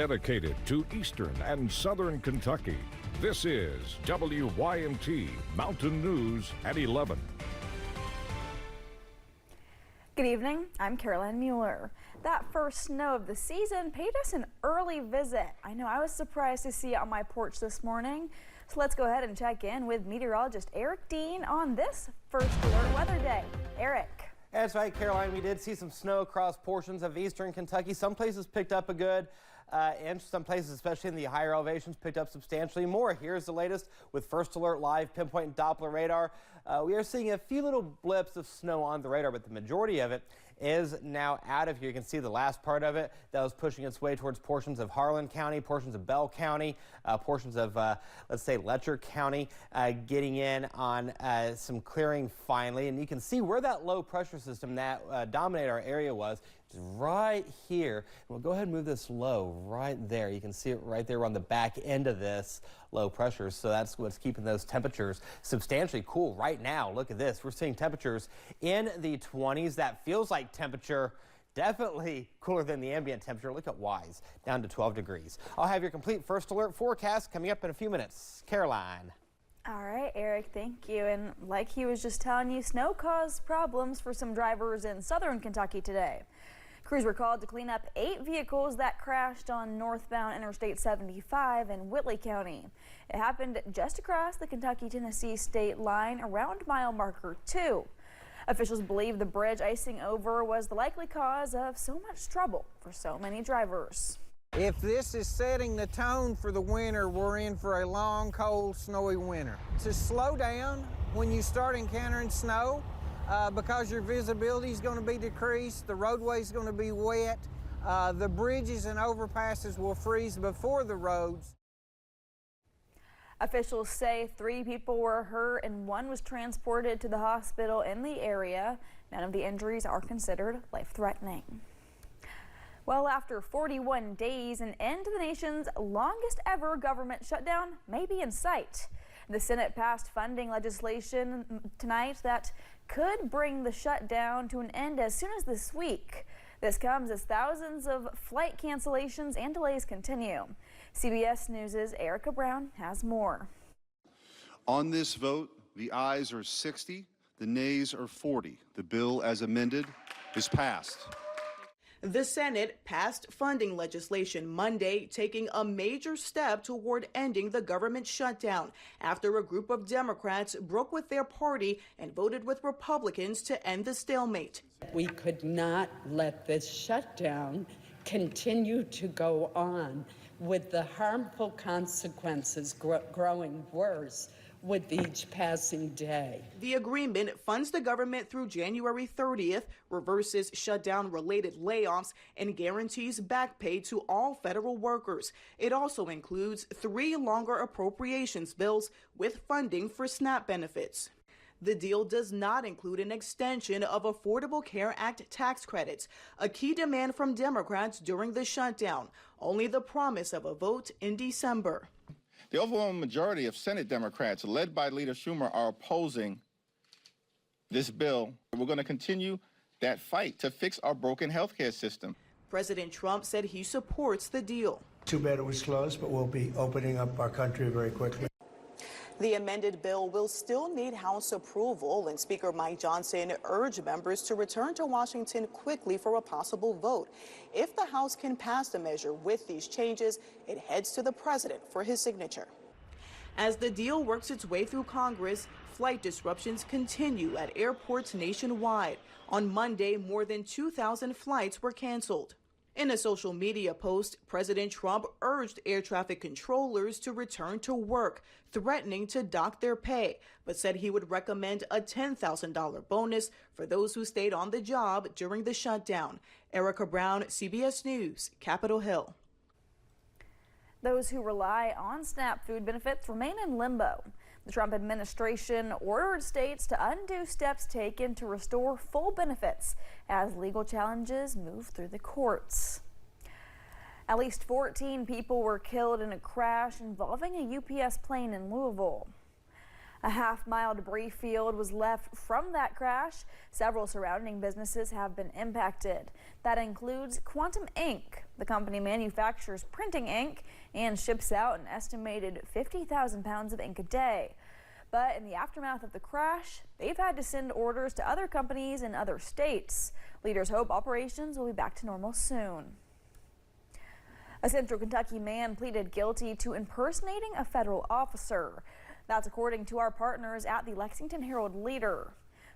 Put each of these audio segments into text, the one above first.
Dedicated to Eastern and Southern Kentucky, this is WYMT Mountain News at 11. Good evening, I'm Caroline Mueller. That first snow of the season paid us an early visit. I know I was surprised to see it on my porch this morning. So let's go ahead and check in with meteorologist Eric Dean on this First Alert Weather Day. Eric. That's right, Caroline. We did see some snow across portions of eastern Kentucky. Some places picked up a good inch. Some places, especially in the higher elevations, picked up substantially more. Here's the latest with First Alert Live pinpoint and Doppler radar. We are seeing a few little blips of snow on the radar, but the majority of it is now out of here. You can see the last part of it that was pushing its way towards portions of Harlan County, portions of Bell County, portions of, let's say, Letcher County, getting in on some clearing finally. And you can see where that low pressure system that dominated our area was. It's right here. And we'll go ahead and move this low right there. You can see it right there on the back end of this low pressure. So that's what's keeping those temperatures substantially cool right now. Look at this. We're seeing temperatures in the 20s. That feels like temperature. Definitely cooler than the ambient temperature. Look at Wise, down to 12 degrees. I'll have your complete First Alert forecast coming up in a few minutes. Caroline. All right, Eric, thank you. And like he was just telling you, snow caused problems for some drivers in southern Kentucky today. Crews were called to clean up 8 vehicles that crashed on northbound Interstate 75 in Whitley County. It happened just across the Kentucky-Tennessee state line around mile marker 2. Officials believe the bridge icing over was the likely cause of so much trouble for so many drivers. If this is setting the tone for the winter, we're in for a long, cold, snowy winter. To slow down when you start encountering snow, because your visibility is going to be decreased, the roadway is going to be wet, the bridges and overpasses will freeze before the roads. Officials say 3 people were hurt and 1 was transported to the hospital in the area. None of the injuries are considered life-threatening. Well, after 41 days, an end to the nation's longest ever government shutdown may be in sight. The Senate passed funding legislation tonight that could bring the shutdown to an end as soon as this week. This comes as thousands of flight cancellations and delays continue. CBS News' Erica Brown has more. On this vote, the ayes are 60, the nays are 40. The bill as amended is passed. The Senate passed funding legislation Monday, taking a major step toward ending the government shutdown after a group of Democrats broke with their party and voted with Republicans to end the stalemate. We could not let this shutdown continue to go on with the harmful consequences growing worse with each passing day. The agreement funds the government through January 30th, reverses shutdown-related layoffs, and guarantees back pay to all federal workers. It also includes 3 longer appropriations bills with funding for SNAP benefits. The deal does not include an extension of Affordable Care Act tax credits, a key demand from Democrats during the shutdown, only the promise of a vote in December. The overwhelming majority of Senate Democrats, led by Leader Schumer, are opposing this bill. We're going to continue that fight to fix our broken health care system. President Trump said he supports the deal. Too bad it was closed, but we'll be opening up our country very quickly. The amended bill will still need House approval, and Speaker Mike Johnson urged members to return to Washington quickly for a possible vote. If the House can pass the measure with these changes, it heads to the president for his signature. As the deal works its way through Congress, flight disruptions continue at airports nationwide. On Monday, more than 2,000 flights were canceled. In a social media post, President Trump urged air traffic controllers to return to work, threatening to dock their pay, but said he would recommend a $10,000 bonus for those who stayed on the job during the shutdown. Erica Brown, CBS News, Capitol Hill. Those who rely on SNAP food benefits remain in limbo. The Trump administration ordered states to undo steps taken to restore full benefits as legal challenges move through the courts. At least 14 people were killed in a crash involving a UPS plane in Louisville. A half-mile debris field was left from that crash. Several surrounding businesses have been impacted. That includes Quantum Inc., The company manufactures printing ink and ships out an estimated 50,000 pounds of ink a day. But in the aftermath of the crash, they've had to send orders to other companies in other states. Leaders hope operations will be back to normal soon. A Central Kentucky man pleaded guilty to impersonating a federal officer. That's according to our partners at the Lexington Herald-Leader.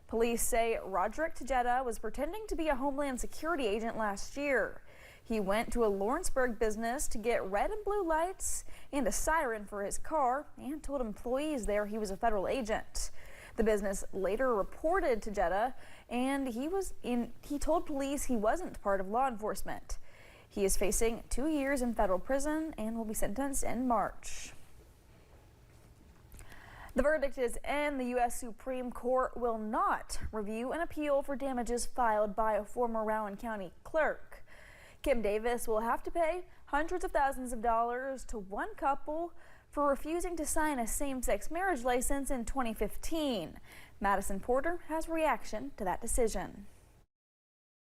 Police say Roderick Tejeda was pretending to be a Homeland Security agent last year. He went to a Lawrenceburg business to get red and blue lights and a siren for his car and told employees there he was a federal agent. The business later reported Tejeda, and he told police he wasn't part of law enforcement. He is facing 2 years in federal prison and will be sentenced in March. The verdict is in. The U.S. Supreme Court will not review an appeal for damages filed by a former Rowan County clerk. Kim Davis will have to pay hundreds of thousands of dollars to one couple for refusing to sign a same-sex marriage license in 2015. Madison Porter has a reaction to that decision.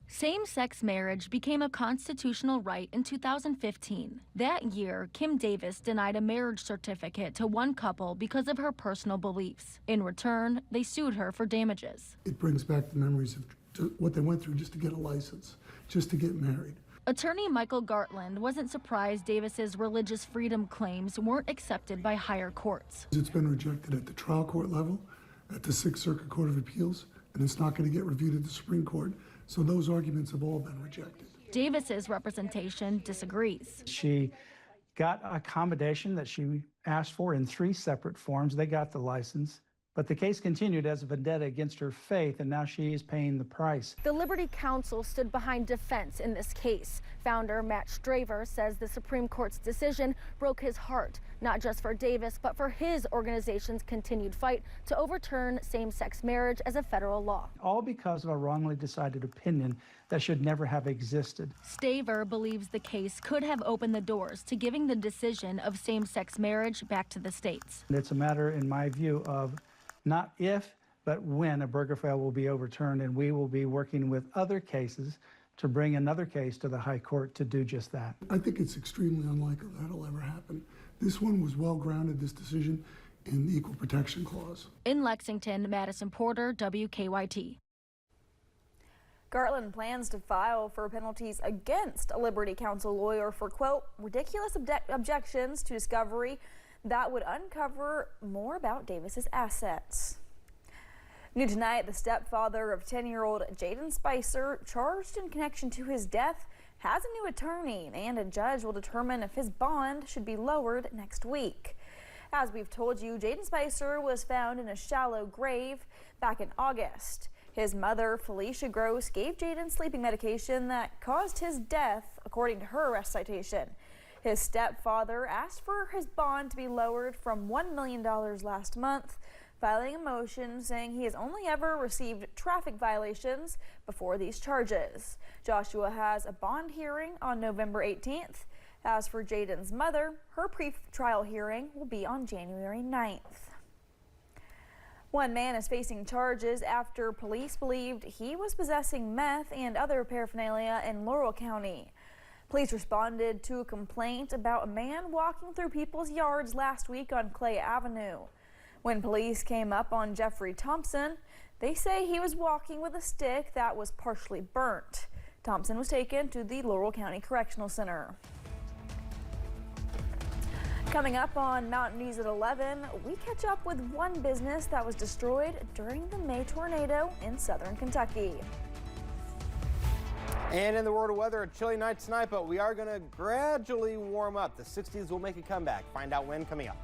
Same-sex marriage became a constitutional right in 2015. That year, Kim Davis denied a marriage certificate to one couple because of her personal beliefs. In return, they sued her for damages. It brings back the memories of what they went through just to get a license, just to get married. Attorney Michael Gartland wasn't surprised Davis's religious freedom claims weren't accepted by higher courts. It's been rejected at the trial court level, at the Sixth Circuit Court of Appeals, and it's not going to get reviewed at the Supreme Court. So those arguments have all been rejected. Davis's representation disagrees. She got accommodation that she asked for in 3 separate forms. They got the license. But the case continued as a vendetta against her faith, and now she is paying the price. The Liberty Counsel stood behind defense in this case. Founder Matt Straver says the Supreme Court's decision broke his heart, not just for Davis, but for his organization's continued fight to overturn same-sex marriage as a federal law. All because of a wrongly decided opinion that should never have existed. Straver believes the case could have opened the doors to giving the decision of same-sex marriage back to the states. It's a matter, in my view, of not if, but when a Obergefell will be overturned, and we will be working with other cases to bring another case to the High Court to do just that. I think it's extremely unlikely that'll ever happen. This one was well grounded, this decision, in the Equal Protection Clause. In Lexington, Madison Porter, WKYT. Gartland plans to file for penalties against a Liberty Counsel lawyer for, quote, ridiculous objections to discovery that would uncover more about Davis's assets. New tonight, the stepfather of 10-year-old Jaden Spicer, charged in connection to his death, has a new attorney, and a judge will determine if his bond should be lowered next week. As we've told you, Jaden Spicer was found in a shallow grave back in August. His mother, Felicia Gross, gave Jaden sleeping medication that caused his death, according to her arrest citation. His stepfather asked for his bond to be lowered from $1 million last month, filing a motion saying he has only ever received traffic violations before these charges. Joshua has a bond hearing on November 18th. As for Jaden's mother, her pre-trial hearing will be on January 9th. One man is facing charges after police believed he was possessing meth and other paraphernalia in Laurel County. Police responded to a complaint about a man walking through people's yards last week on Clay Avenue. When police came up on Jeffrey Thompson, they say he was walking with a stick that was partially burnt. Thompson was taken to the Laurel County Correctional Center. Coming up on Mountain News at 11, we catch up with one business that was destroyed during the May tornado in southern Kentucky. And in the world of weather, a chilly night tonight, but we are going to gradually warm up. The 60s will make a comeback. Find out when coming up.